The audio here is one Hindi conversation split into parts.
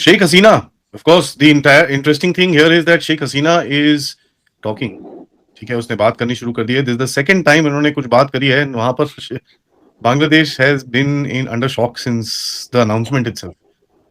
Sheikh Hasina, of course, the entire interesting thing here is that Sheikh Hasina is talking. ठीक है, उसने बात करनी शुरू कर दी है. This is the second time इन्होंने कुछ बात करी है. वहां पर Bangladesh has been in under shock since the announcement itself.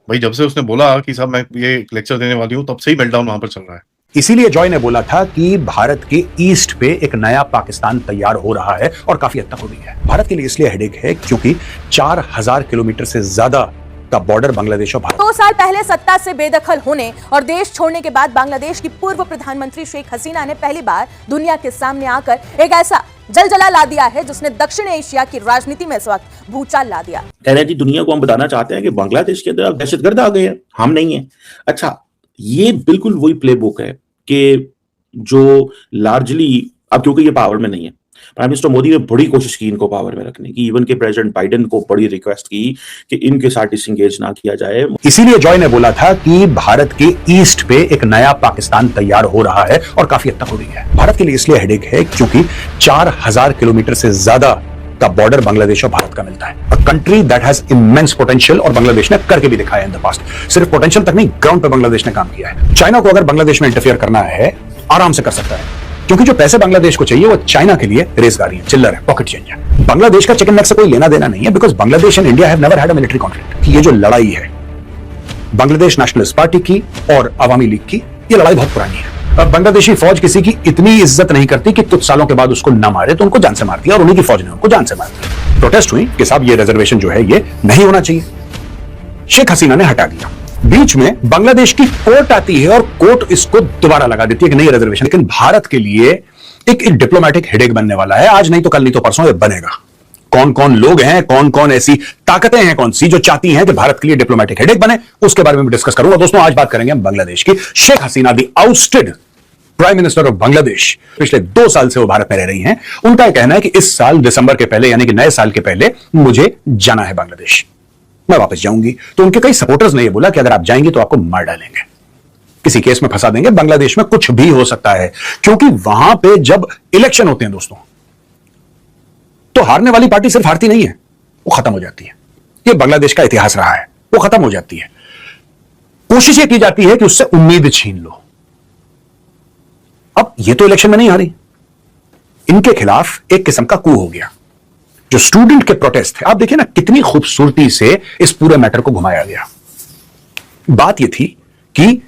भाई जब से उसने बोला कि साहब मैं ये लेक्चर देने वाली हूं, तब से ही मेल्टडाउन वहां पर चल रहा है. इसीलिए जॉय ने बोला था कि भारत के ईस्ट पे एक नया पाकिस्तान तैयार हो रहा है और काफी हद तक हो भी है. भारत के लिए इसलिए हेडेक है क्योंकि 4000 किलोमीटर से ज्यादा का बॉर्डर बांग्लादेश और भारत. 2 साल पहले सत्ता से बेदखल होने और देश छोड़ने के बाद बांग्लादेश की पूर्व प्रधानमंत्री शेख हसीना ने पहली बार दुनिया के सामने आकर एक ऐसा जलजला ला दिया है जिसने दक्षिण एशिया की राजनीति में इस वक्त भूचाल ला दिया. कह रहे जी दुनिया को हम बताना चाहते हैं कि बांग्लादेश के अंदर दहशतगर्द आ गए हैं, हम नहीं है. अच्छा, ये बिल्कुल वही प्लेबुक है कि जो लार्जली अब क्योंकि ये पावर में नहीं है, प्राइम मिनिस्टर मोदी ने बड़ी कोशिश की इनको पावर में रखने की. इवन के प्रेसिडेंट बाइडेन को बड़ी रिक्वेस्ट की कि इनके साथ डिसएंगेज ना किया जाए. इसीलिए जॉय ने बोला था कि भारत के ईस्ट पे एक नया पाकिस्तान तैयार हो रहा है और काफी हद तक हो भी है. भारत के लिए इसलिए हेडेक है क्योंकि 4000 किलोमीटर से ज्यादा का बॉर्डर बांग्लादेश और भारत का मिलता है. A country that has immense potential, और बांग्लादेश ने करके भी दिखाया इन द पास्ट. सिर्फ पोटेंशियल तक नहीं, ग्राउंड पे बांग्लादेश ने काम किया है. चाइना को अगर बांग्लादेश में इंटरफियर करना है, आराम से कर सकता है, क्योंकि जो पैसे बांग्लादेश को चाहिए वो चाइना के लिए रेजगारी है, चिल्लर है, पॉकेट चेंज है. बांग्लादेश का चिकन नेक से कोई लेना देना नहीं है, because Bangladesh and India have never had a military conflict. ये जो लड़ाई है बांग्लादेश नेशनलिस्ट पार्टी की और अवामी लीग की, ये लड़ाई बहुत पुरानी है. अब बांग्लादेशी फौज किसी की इतनी इज्जत नहीं करती कि कुछ सालों के बाद उसको ना मारे तो उनको जान से मार दिया, और उन्हीं की फौज ने उनको जान से मार दिया. प्रोटेस्ट हुई कि साहब ये रिजर्वेशन जो है ये नहीं होना चाहिए. शेख हसीना ने हटा दिया. बीच में बांग्लादेश की कोर्ट आती है और कोर्ट इसको दोबारा लगा देती है कि नहीं रिजर्वेशन. लेकिन भारत के लिए एक डिप्लोमेटिक हेडेक बनने वाला है. आज नहीं तो कल, नहीं तो परसों ये बनेगा. कौन कौन लोग हैं, कौन कौन ऐसी ताकतें हैं कौन सी जो चाहती हैं कि भारत के लिए डिप्लोमेटिक हेडेक बने, उसके बारे में भी डिस्कस करूंगा. दोस्तों आज बात करेंगे हम बांग्लादेश की. Sheikh Hasina the ousted prime minister of Bangladesh, पिछले 2 साल से वो भारत में रह रही हैं. उनका यह कहना है कि इस साल दिसंबर के पहले, यानी कि नए साल के पहले मुझे जाना है बांग्लादेश, मैं वापस जाऊंगी. तो उनके कई सपोर्टर्स ने यह बोला कि अगर आप जाएंगे तो आपको मार डालेंगे, किसी केस में फंसा देंगे. बांग्लादेश में कुछ भी हो सकता है, क्योंकि वहां पे जब इलेक्शन होते हैं दोस्तों, तो हारने वाली पार्टी सिर्फ हारती नहीं है, वो खत्म हो जाती है. ये बांग्लादेश का इतिहास रहा है, वो खत्म हो जाती है. कोशिश ये की जाती है कि उससे उम्मीद छीन लो. अब ये तो इलेक्शन में नहीं हारी, इनके खिलाफ एक किस्म का कू हो गया. जो स्टूडेंट के प्रोटेस्ट थे, आप देखिए ना कितनी खूबसूरती से इस पूरे मैटर को घुमाया गया. बात यह थी कि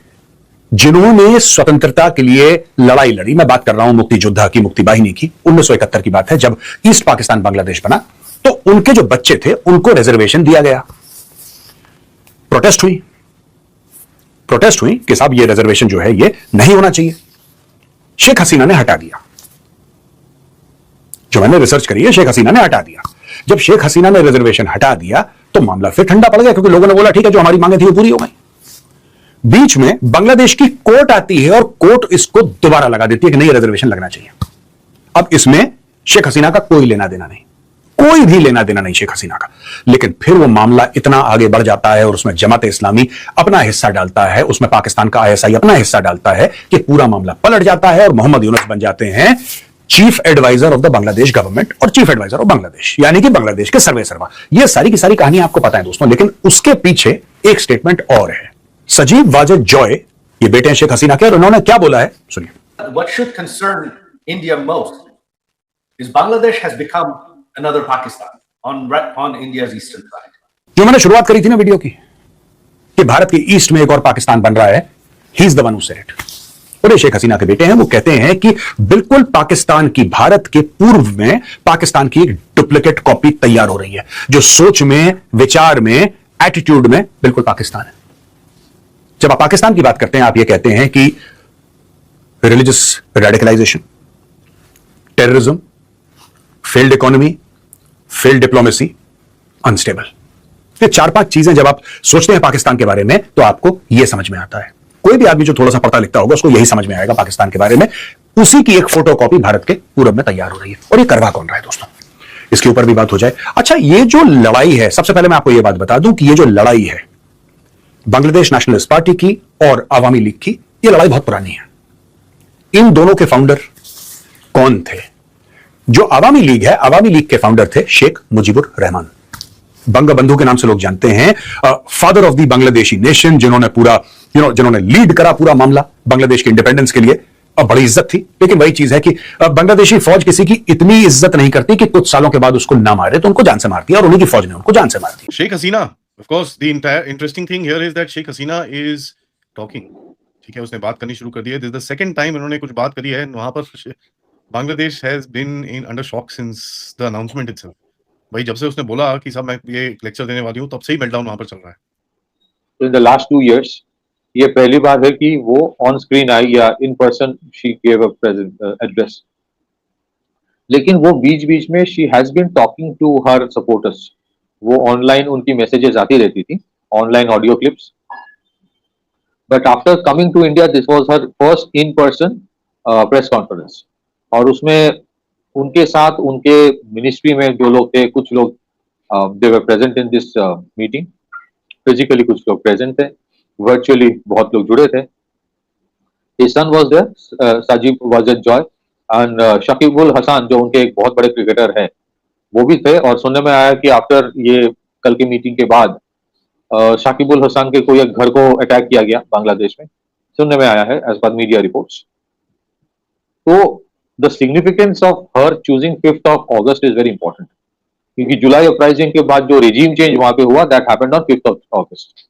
जिन्होंने स्वतंत्रता के लिए लड़ाई लड़ी, मैं बात कर रहा हूं मुक्ति योद्धा की, मुक्ति बाहिनी की, 1971 की बात है, जब ईस्ट पाकिस्तान बांग्लादेश बना, तो उनके जो बच्चे थे उनको रिजर्वेशन दिया गया. प्रोटेस्ट हुई कि साहब ये रिजर्वेशन जो है ये नहीं होना चाहिए. शेख हसीना ने हटा दिया. जो मैंने रिसर्च करी है, शेख हसीना ने हटा दिया. जब शेख हसीना ने रिजर्वेशन हटा दिया तो मामला फिर ठंडा पड़ गया, क्योंकि लोगों ने बोला ठीक है, जो हमारी मांगे थी वो पूरी हो गई. बीच में बांग्लादेश की कोर्ट आती है और कोर्ट इसको दोबारा लगा देती है कि नहीं रिजर्वेशन लगना चाहिए. अब इसमें शेख हसीना का कोई लेना देना नहीं, कोई भी लेना देना नहीं शेख हसीना का. लेकिन फिर वो मामला इतना आगे बढ़ जाता है और उसमें जमात इस्लामी अपना हिस्सा डालता है, उसमें पाकिस्तान का ISI अपना हिस्सा डालता है, कि पूरा मामला पलट जाता है और मोहम्मद यूनुस बन जाते हैं chief adviser of the Bangladesh government और चीफ एडवाइजर ऑफ बांग्लादेश, यानी कि बांग्लादेश के सर्वे सर्वा. ये सारी की सारी कहानी आपको पता है दोस्तों. लेकिन उसके पीछे एक स्टेटमेंट और है. सजीव वाजिद जॉय, ये बेटे हैं शेख हसीना के, और उन्होंने क्या बोला है सुनिए. What should concern India most is Bangladesh has become another Pakistan on India's eastern side. जो मैंने शुरुआत करी थी ना वीडियो की, कि भारत के ईस्ट में एक और पाकिस्तान बन रहा है, he is the one who said it. और ये शेख हसीना के बेटे हैं. वो कहते हैं कि बिल्कुल पाकिस्तान की, भारत के पूर्व में पाकिस्तान की एक डुप्लीकेट कॉपी तैयार हो रही है, जो सोच में, विचार में, एटीट्यूड में बिल्कुल पाकिस्तान है. जब आप पाकिस्तान की बात करते हैं, आप ये कहते हैं कि religious radicalisation, terrorism, failed economy, failed diplomacy, unstable. ये 4-5 चीजें जब आप सोचते हैं पाकिस्तान के बारे में तो आपको यह समझ में आता है. कोई भी आदमी जो थोड़ा सा पढ़ता लिखता होगा उसको यही समझ में आएगा पाकिस्तान के बारे में. उसी की एक फोटोकॉपी भारत के पूरब में तैयार हो रही है. और ये करवा कौन रहा है दोस्तों, इसके ऊपर भी बात हो जाए. अच्छा, ये जो लड़ाई है, सबसे पहले मैं आपको यह बात बता दूं कि ये जो लड़ाई है बांग्लादेश नेशनलिस्ट पार्टी की और अवामी लीग की, ये लड़ाई बहुत पुरानी है. इन दोनों के फाउंडर कौन थे? जो अवामी लीग है, अवामी लीग के फाउंडर थे शेख मुजीबुर रहमान. बंगबंधु के नाम से लोग जानते हैं, father of the Bangladeshi nation, जिन्होंने पूरा जिन्होंने लीड करा पूरा मामला बांग्लादेश के इंडिपेंडेंस के लिए। बड़ी इज्जत थी, लेकिन वही चीज है कि बांग्लादेशी फौज किसी की इतनी इज्जत नहीं करती कि कुछ सालों के बाद उसको ना मारे तो उनको जान से मारती है, और उन्हीं की फौज ने उनको जान से मार दी। Sheikh Hasina, of course, the entire interesting thing here is that Sheikh Hasina is talking. ठीक है, उसने बात करनी शुरू कर दी है। This is the second time इन्होंने कुछ बात करी है। वहां पर Bangladesh has been in under shock since the announcement itself. भाई जब से उसने बोला कि साहब मैं ये लेक्चर देने वाली हूँ, तब से ही मेल्टडाउन वहां पर चल रहा है। In the last 2 years, ये पहली बार है कि वो ऑन स्क्रीन आई या in person she gave a address, लेकिन वो बीच बीच में she has been talking to her supporters. वो ऑनलाइन उनकी मैसेजेस आती रहती थी, online audio clips, but after coming to India this was her first in person press conference, और उसमें उनके साथ उनके मिनिस्ट्री में जो लोग थे, कुछ लोग they were present in this meeting, physically कुछ लोग प्रेजेंट थे, वर्चुअली बहुत लोग जुड़े थे। His son was there, Sajib Wazed Joy, and Shakibul Hasan जो उनके एक बहुत बड़े क्रिकेटर हैं वो भी थे। और सुनने में आया कि आफ्टर ये कल की मीटिंग के बाद शकीबुल हसन के कोई एक घर को अटैक किया गया बांग्लादेश में, सुनने में आया है एज पर मीडिया रिपोर्ट्स। तो the significance of her choosing 5th of August is very important, क्योंकि जुलाई अपराइजिंग के बाद जो रेजिम चेंज वहां पे हुआ that happened on 5th of August।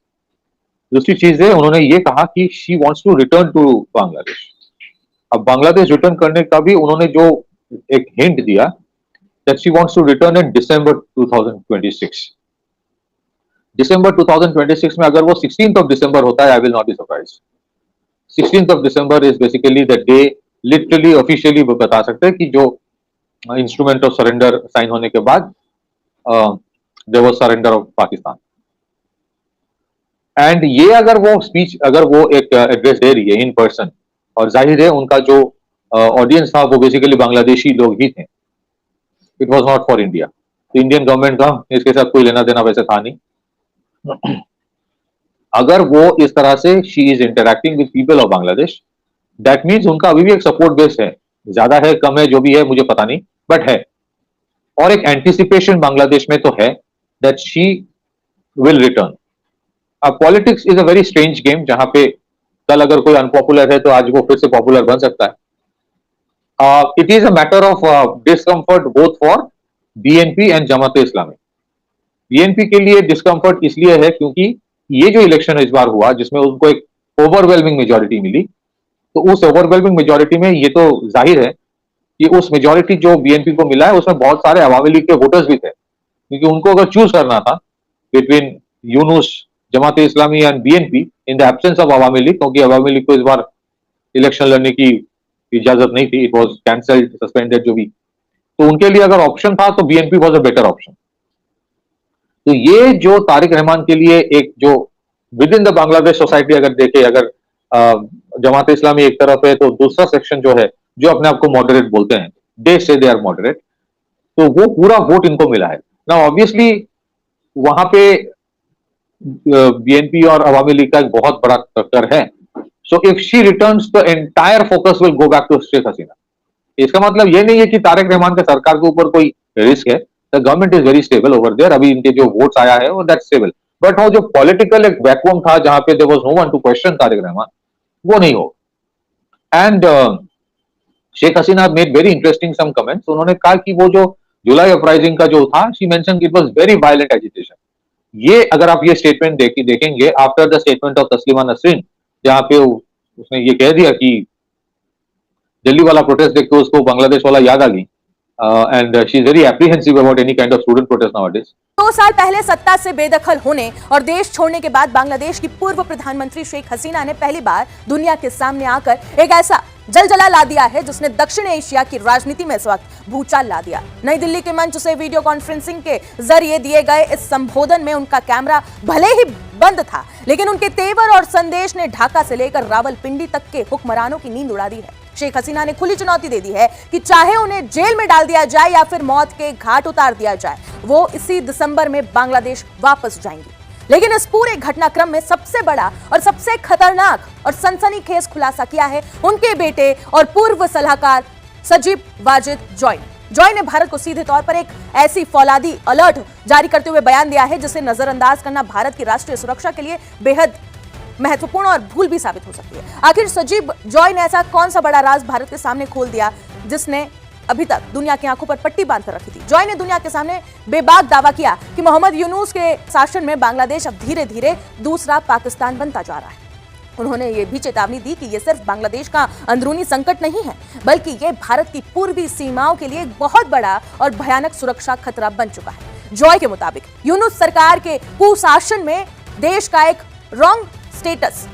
दूसरी चीज है, उन्होंने ये कहा कि she wants to return to Bangladesh. अब बांग्लादेश रिटर्न करने का भी उन्होंने जो एक हिंट दिया that she wants to return in December 2026। December 2026 में अगर वो 16th of December होता है, I will not be surprised. 16th of December is basically the day, literally officially वो बता सकते हैं कि जो इंस्ट्रूमेंट ऑफ सरेंडर साइन होने के बाद there was surrender of Pakistan. And ये अगर वो स्पीच, अगर वो एक एड्रेस दे रही है इन पर्सन, और जाहिर है उनका जो ऑडियंस था वो बेसिकली बांग्लादेशी लोग ही थे, it was not for India. तो इंडियन गवर्नमेंट का इसके साथ कोई लेना देना वैसे था नहीं। अगर वो इस तरह से she is interacting with people of Bangladesh, that means उनका अभी भी एक सपोर्ट बेस है, ज्यादा है कम है जो भी है मुझे पता नहीं, बट है। और एक एंटिसिपेशन बांग्लादेश में तो है दैट शी विल रिटर्न। अब politics is a very strange game, जहां पे कल अगर कोई अनपॉपुलर है तो आज वो फिर से पॉपुलर बन सकता है। It is a matter of discomfort both for BNP and Jamaat Islami. BNP के लिए डिस्कम्फर्ट इसलिए है क्योंकि ये जो इलेक्शन इस बार हुआ जिसमें उनको एक ओवरवेलमिंग मेजोरिटी मिली, तो उस ओवरवेलमिंग मेजोरिटी में ये तो जाहिर है कि उस मेजोरिटी जो बीएनपी को मिला है उसमें बहुत सारे अवामी लीग के वोटर्स भी थे, क्योंकि उनको अगर चूज करना था between Yunus, Jamaat Islami and BNP in the absence of Awami league, क्योंकि अवामी लीग को इस बार इलेक्शन लड़ने की इजाजत नहीं थी, इट वाज कैंसल्ड, सस्पेंडेड जो भी, तो उनके लिए अगर ऑप्शन था तो BNP was a better option. तो ये जो तारिक रहमान के लिए एक जो with in the Bangladesh society अगर देखे, अगर जमात इस्लामी एक तरफ है तो दूसरा सेक्शन जो है जो अपने आप को मॉडरेट बोलते हैं, दे से दे आर मॉडरेट, तो वो पूरा वोट इनको मिला है ना। ऑब्वियसली वहां पे बीएनपी और अवामी लीग का एक बहुत बड़ा टक्कर है। So if she returns the entire focus will go back to Sheikh Hasina. इसका मतलब ये नहीं है कि तारिक रहमान के सरकार के ऊपर कोई रिस्क है, the government is very stable over there, अभी इनके जो वोट्स आया है वो दैट स्टेबल, बट वो जो पॉलिटिकल एक वैक्यूम था जहां पे there was no one to question Tarique Rahman, वो नहीं हो। And Sheikh Hasina made very interesting some comments. उन्होंने कहा कि वो जो जुलाई अपराइजिंग का जो था, she mentioned it was very violent agitation. ये अगर आप ये स्टेटमेंट देखेंगे after the statement of Taslima Nasrin, जहां पे उसने ये कह दिया कि दिल्ली वाला प्रोटेस्ट देख के उसको बांग्लादेश वाला याद आ गई, and she is very apprehensive about any kind of student protest nowadays. 2 साल पहले सत्ता से बेदखल होने और देश छोड़ने के बाद बांग्लादेश की पूर्व प्रधानमंत्री शेख हसीना ने पहली बार दुनिया के सामने आकर एक ऐसा जलजला ला दिया है जिसने दक्षिण एशिया की राजनीति में इस वक्त भूचाल ला दिया। नई दिल्ली के मंच से वीडियो कॉन्फ्रेंसिंग के जरिए दिए गए इस संबोधन में उनका कैमरा भले ही बंद था, लेकिन उनके तेवर और संदेश ने ढाका से लेकर रावलपिंडी तक के हुक्मरानों की नींद उड़ा दी है। शेख हसीना ने खुली चुनौती दे दी है कि चाहे उन्हें जेल में डाल दिया जाए या फिर मौत के घाट उतार दिया जाए, वो इसी दिसंबर में बांग्लादेश वापस जाएंगी। लेकिन इस पूरे घटनाक्रम में सबसे बड़ा और सबसे खतरनाक और सनसनीखेज खुलासा किया है उनके बेटे और पूर्व सलाहकार साजिब वाजिद जॉय ने। जॉय ने भारत को सीधे तौर पर एक ऐसी फौलादी अलर्ट जारी करते हुए बयान दिया है जिसे नजरअंदाज करना भारत की राष्ट्रीय सुरक्षा के लिए बेहद महत्वपूर्ण और भूल भी साबित हो सकती है। आखिर सजीव जॉय ने ऐसा कौन सा बड़ा राज भारत के सामने खोल दिया जिसने अभी तक दुनिया की आंखों पर पट्टी बांध कर रखी थी। जॉय ने दुनिया के सामने बेबाक दावा किया कि मोहम्मद यूनुस के शासन में बांग्लादेश अब धीरे धीरे दूसरा पाकिस्तान बनता जा रहा है। उन्होंने ये भी चेतावनी दी कि ये सिर्फ बांग्लादेश का अंदरूनी संकट नहीं है, बल्कि ये भारत की पूर्वी सीमाओं के लिए एक बहुत बड़ा और भयानक सुरक्षा खतरा बन चुका है। जॉय के मुताबिक यूनुस सरकार के कुशासन में देश का एक रॉन्ग स्टेटस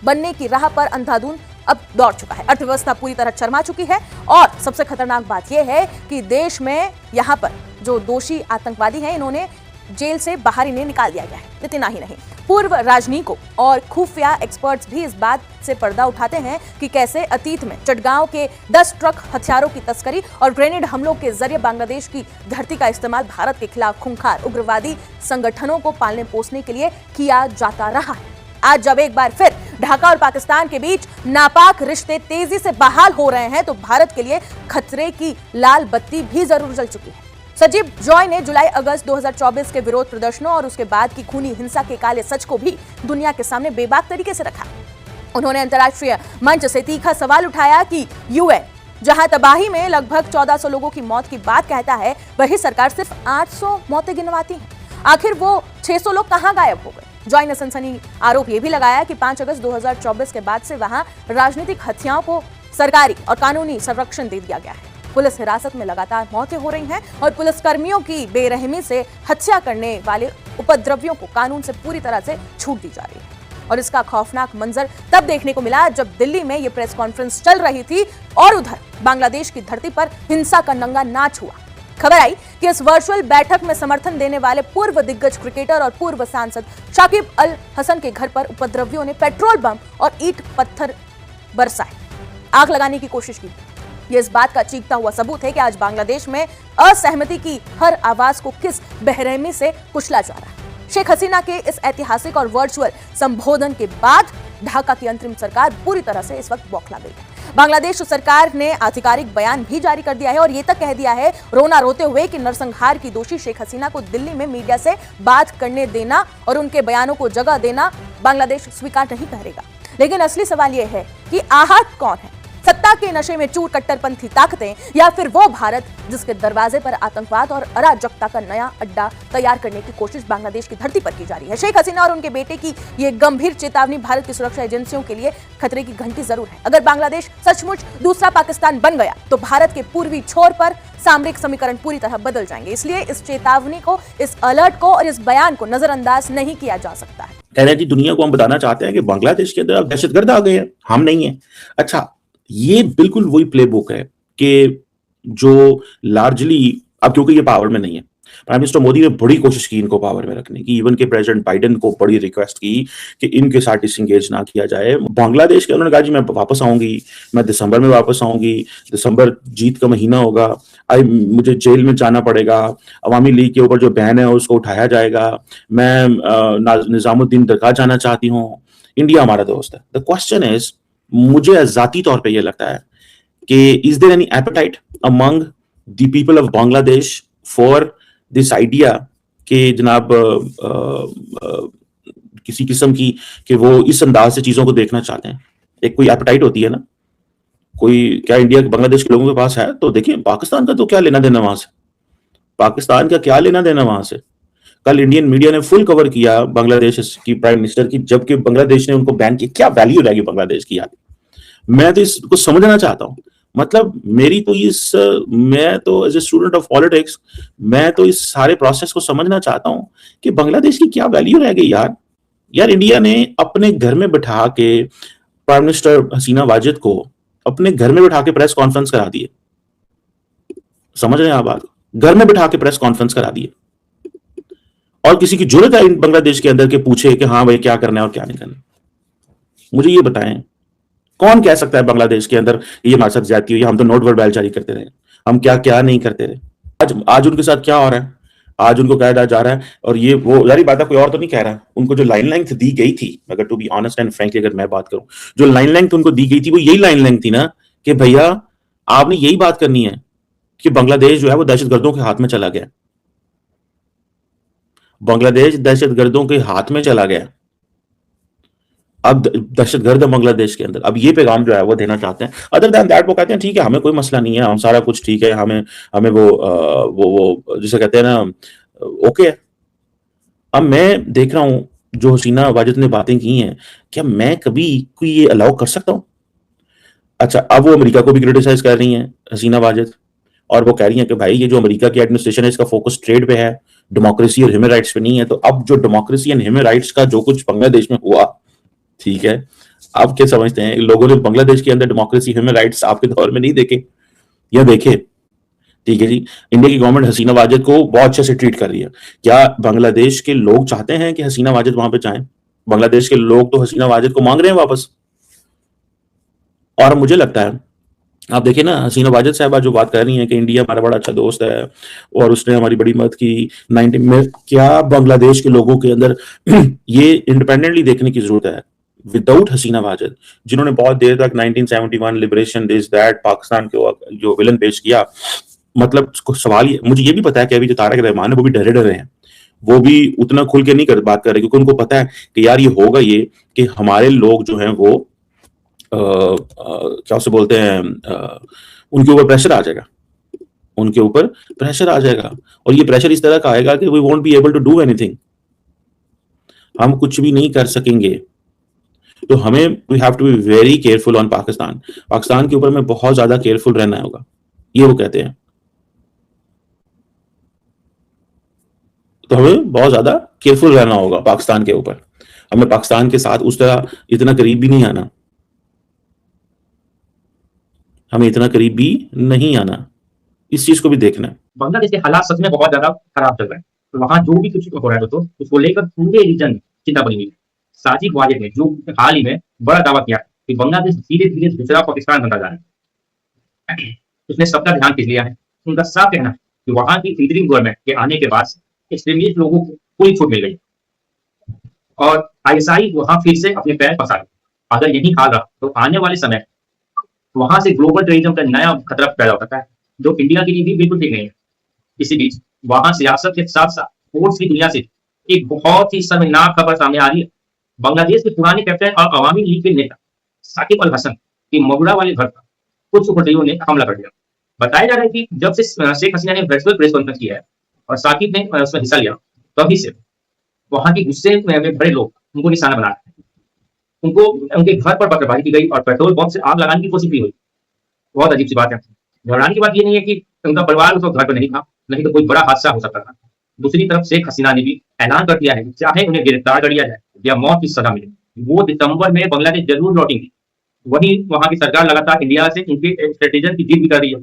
बनने की राह पर अंधाधुंध अब दौड़ चुका है। अर्थव्यवस्था पूरी तरह चरमा चुकी है और सबसे खतरनाक बात यह है कि देश में यहाँ पर जो दोषी आतंकवादी हैं इन्होंने जेल से बाहर इन्हें निकाल दिया गया है। इतना ही नहीं, पूर्व राजनयिकों और खुफिया एक्सपर्ट्स भी इस बात से पर्दा उठाते हैं कि कैसे अतीत में चटगांव के 10 ट्रक हथियारों की तस्करी और ग्रेनेड हमलों के जरिए बांग्लादेश की धरती का इस्तेमाल भारत के खिलाफ खूंखार उग्रवादी संगठनों को पालने पोसने के लिए किया जाता रहा है। आज जब एक बार फिर ढाका और पाकिस्तान के बीच नापाक रिश्ते तेजी से बहाल हो रहे हैं तो भारत के लिए खतरे की लाल बत्ती भी जरूर जल चुकी है। सजीव जॉय ने जुलाई अगस्त 2024 के विरोध प्रदर्शनों और उसके बाद की खूनी हिंसा के काले सच को भी दुनिया के सामने बेबाक तरीके से रखा। उन्होंने अंतर्राष्ट्रीय मंच से तीखा सवाल उठाया कि यूएन जहां तबाही में लगभग 1400 लोगों की मौत की बात कहता है, वही सरकार सिर्फ 800 मौतें गिनवाती है। आखिर वो 600 लोग कहां गायब हो गए? जॉय ने सनसनी आरोप यह भी लगाया कि 5 अगस्त 2024 के बाद से वहां राजनीतिक हत्याओं को सरकारी और कानूनी संरक्षण दे दिया गया है। पुलिस हिरासत में लगातार मौतें हो रही हैं और पुलिसकर्मियों की बेरहमी से हत्या करने वाले उपद्रवियों को कानून से पूरी तरह से छूट दी जा रही है। और इसका खौफनाक मंजर तब देखने को मिला जब दिल्ली में ये प्रेस कॉन्फ्रेंस चल रही थी और उधर बांग्लादेश की धरती पर हिंसा का नंगा नाच हुआ। खबर आई कि इस वर्चुअल बैठक में समर्थन देने वाले पूर्व दिग्गज क्रिकेटर और पूर्व सांसद शाकिब अल हसन के घर पर उपद्रवियों ने पेट्रोल बम और ईंट पत्थर बरसाए, आग लगाने की कोशिश की। यह इस बात का चीखता हुआ सबूत है कि आज बांग्लादेश में असहमति की हर आवाज को किस बेरहमी से कुचला जा रहा है। शेख हसीना के इस ऐतिहासिक और वर्चुअल संबोधन के बाद ढाका की अंतरिम सरकार पूरी तरह से इस वक्त बौखला गई है। बांग्लादेश सरकार ने आधिकारिक बयान भी जारी कर दिया है और ये तक कह दिया है रोना रोते हुए कि नरसंहार की दोषी शेख हसीना को दिल्ली में मीडिया से बात करने देना और उनके बयानों को जगह देना बांग्लादेश स्वीकार नहीं करेगा। लेकिन असली सवाल यह है कि आहत कौन है? सत्ता के नशे में चूर कट्टरपंथी ताकतें या फिर वो भारत जिसके दरवाजे पर आतंकवाद और अराजकता का नया अड्डा तैयार करने की कोशिश बांग्लादेश की धरती पर की जा रही है। शेख हसीना और उनके बेटे की ये गंभीर चेतावनी भारत की सुरक्षा एजेंसियों के लिए खतरे की घंटी जरूर है। अगर बांग्लादेश सचमुच दूसरा पाकिस्तान बन गया तो भारत के पूर्वी छोर पर सामरिक समीकरण पूरी तरह बदल जाएंगे। इसलिए इस चेतावनी को, इस अलर्ट को और इस बयान को नजरअंदाज नहीं किया जा सकता है। कहना जी दुनिया को हम बताना चाहते हैं कि बांग्लादेश के अंदर दहशतगर्द आ गए हैं, हम नहीं है। अच्छा, ये बिल्कुल वही प्लेबुक है कि जो लार्जली अब क्योंकि ये पावर में नहीं है, प्राइम मिनिस्टर मोदी ने बड़ी कोशिश की इनको पावर में रखने की, इवन के प्रेसिडेंट बाइडेन को बड़ी रिक्वेस्ट की कि इनके साथ डिसएंगेज ना किया जाए। बांग्लादेश के उन्होंने कहा जी मैं वापस आऊंगी, मैं दिसंबर में वापस आऊंगी, दिसंबर जीत का महीना होगा, मुझे जेल में जाना पड़ेगा, अवामी लीग के ऊपर जो बैन है उसको उठाया जाएगा, मैं निजामुद्दीन दरगाह जाना चाहती हूँ, इंडिया हमारा दोस्त है। द क्वेश्चन इज, मुझे जाती तौर पे ये लगता है कि is there any appetite among the people of Bangladesh for this idea कि जनाब किसी किस्म की कि वो इस अंदाज से चीजों को देखना चाहते हैं। एक कोई एपेटाइट होती है ना, कोई क्या इंडिया बांग्लादेश के लोगों के पास है? तो देखिए पाकिस्तान का तो क्या लेना देना वहां से, पाकिस्तान का क्या लेना देना वहां से। कल इंडियन मीडिया ने फुल कवर किया बांग्लादेश की प्राइम मिनिस्टर की, जबकि बांग्लादेश ने उनको बैन किया। क्या वैल्यू रहेगी बांग्लादेश की यार? मैं तो इसको समझना चाहता हूं। मतलब मेरी तो मैं तो as a student of politics मैं तो इस सारे प्रोसेस को समझना चाहता हूं कि बांग्लादेश की क्या वैल्यू रह गई यार। इंडिया ने अपने घर में बैठा के प्राइम मिनिस्टर हसीना वाजिद को अपने घर में बैठा के प्रेस कॉन्फ्रेंस करा दिए। समझ रहे हैं आप बात? घर में बैठा के प्रेस कॉन्फ्रेंस करा दिए और किसी की जरूरत है बांग्लादेश के अंदर के पूछे कि हाँ भाई क्या करना है और क्या नहीं करना। मुझे ये बताएं, कौन कह सकता है बांग्लादेश के अंदर ये हमारे साथ ज्यादती हुई, हम तो नोट वर्बल जारी करते रहे, हम क्या क्या नहीं करते रहे। आज उनके साथ क्या हो रहा है? आज उनको कहा जा रहा है, और ये वो जारी बात है, कोई और तो नहीं कह रहा। उनको जो लाइन लेंथ दी गई थी, अगर to be honest and frankly अगर मैं बात करूं, जो लाइन लेंथ उनको दी गई थी वो यही लाइन लेंथ थी ना कि भैया आपने यही बात करनी है कि बांग्लादेश जो है वो दहशतगर्दों के हाथ में चला गया। बांग्लादेश दहशतगर्दों के हाथ में चला गया। अब दहशतगर्द है बांग्लादेश के अंदर। अब ये पैगाम जो है वो देना चाहते हैं। अदर देन दैट वो कहते हैं ठीक है, हमें कोई मसला नहीं है, हम सारा कुछ ठीक है, हमें हमें वो जिसे कहते हैं ना ओके है। अब मैं देख रहा हूं जो हसीना वाजिद ने बातें की हैं, क्या मैं कभी कोई ये अलाउ कर सकता हूं? अच्छा, अब वो अमेरिका को भी क्रिटिसाइज कर रही हैं हसीना वाजिद, और वो कह रही हैं कि भाई ये जो अमेरिका की एडमिनिस्ट्रेशन है इसका फोकस ट्रेड पे है, डेमोक्रेसी और ह्यूमन राइट्स पे नहीं है। तो अब जो डेमोक्रेसी एंड ह्यूमन राइट्स का जो कुछ बांग्लादेश में हुआ, ठीक है, आप क्या समझते हैं लोगों ने बांग्लादेश के अंदर डेमोक्रेसी ह्यूमन राइट्स आपके दौर में नहीं देखे या देखे? ठीक है जी, इंडिया की गवर्नमेंट हसीना वाजिद को बहुत अच्छे से ट्रीट कर रही है। क्या बांग्लादेश के लोग चाहते हैं कि हसीना वाजिद वहां पे जाएं? बांग्लादेश के लोग तो हसीना वाजिद को मांग रहे हैं वापस। और मुझे लगता है, आप देखिए ना, हसीना वाजिद साहबा जो बात कर रही हैं कि इंडिया हमारा बड़ा अच्छा दोस्त है और उसने हमारी बड़ी मदद की 90 में, क्या बांग्लादेश के लोगों के अंदर ये इंडिपेंडेंटली देखने की जरूरत है विदाउट हसीना वाजिद, जिन्होंने बहुत देर तक 1971 लिबरेशन दिस दैट पाकिस्तान के जो विलन पेश किया। मतलब सवाल मुझे ये भी पता है कि अभी जो तारक रहमान है वो भी डरे डरे हैं, वो भी उतना खुल के नहीं बात कर रहे, क्योंकि उनको पता है कि यार ये होगा ये कि हमारे लोग जो हैं वो क्या उसे बोलते हैं, उनके ऊपर प्रेशर आ जाएगा, उनके ऊपर प्रेशर आ जाएगा। और ये प्रेशर इस तरह का आएगा कि we won't be able to do anything, हम कुछ भी नहीं कर सकेंगे। तो हमें we have to be very careful on Pakistan. Pakistan के ऊपर हमें बहुत ज्यादा केयरफुल रहना होगा, ये वो कहते हैं। तो हमें बहुत ज्यादा केयरफुल रहना होगा पाकिस्तान के ऊपर। हमें पाकिस्तान के साथ उस तरह इतना करीब भी नहीं आना, हमें इतना करीब भी नहीं आना, इस चीज को भी देखना है। बांग्लादेश के हालात सच में बहुत ज्यादा खराब चल रहे हैं। तो वहां जो भी कुछ हो रहा है दोस्तों, उसको लेकर पूरे रीजन चिंता बनी हुई है। साजिद वाजिद ने जो हाल ही में बड़ा दावा किया कि बांग्लादेश धीरे धीरे दूसरा पाकिस्तान बनता जा रहा है, उसने सबका ध्यान खींच लिया है। उनका साफ कहना है कि वहां की इंटरिम गवर्नमेंट के आने के बाद एक्सट्रीमिस्ट लोगों को पूरी छूट मिल गई और आईएसआई वहां फिर से अपने पैर फंसा गए। अगर यही हाल रहा तो आने वाले समय वहां से ग्लोबल टेररिज्म का नया खतरा पैदा हो सकता है, जो इंडिया के लिए भी बिल्कुल ठीक नहीं है। इसी बीच वहां सियासत के साथ साथ स्पोर्ट्स की दुनिया से एक बहुत ही शर्मनाक खबर सामने आ रही है। बांग्लादेश के पुराने कैप्टन और अवामी लीग के नेता साकिब अल हसन की मगुरा वाले घर पर कुछ उपद्रवियों ने हमला कर दिया। बताया जा रहा है कि जब से शेख हसीना ने वर्चुअल प्रेस कॉन्फ्रेंस किया है और साकिब ने उसमें हिस्सा लिया, तभी से वहां के गुस्से में बड़े लोग उनको निशाना बना रहे हैं। उनको उनके घर पर पथरबाजी की गई और पेट्रोल पंप से आग लगाने की कोशिश की हुई। बहुत अजीब सी बात है। घबराने की बात ये नहीं है कि उनका परिवार उस वक्त घर पर नहीं था, नहीं तो कोई बड़ा हादसा हो सकता था। दूसरी तरफ शेख हसीना ने भी ऐलान कर दिया है कि चाहे उन्हें गिरफ्तार कर लिया जाए या मौत की सजा मिले, वो दिसंबर में बांग्लादेश जरूर लौटेंगे। वहीं वहां की सरकार लगातार इंडिया से उनके स्ट्रेटेजन की जीत भी कर रही है।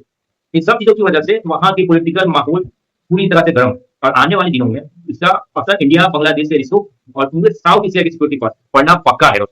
इन सब चीजों की वजह से वहां की पॉलिटिकल माहौल पूरी तरह से गर्म, और आने वाले दिनों में इसका असर इंडिया बांग्लादेश के रिश्तों और पूरे साउथ एशिया की सिक्योरिटी पर पड़ना पक्का है।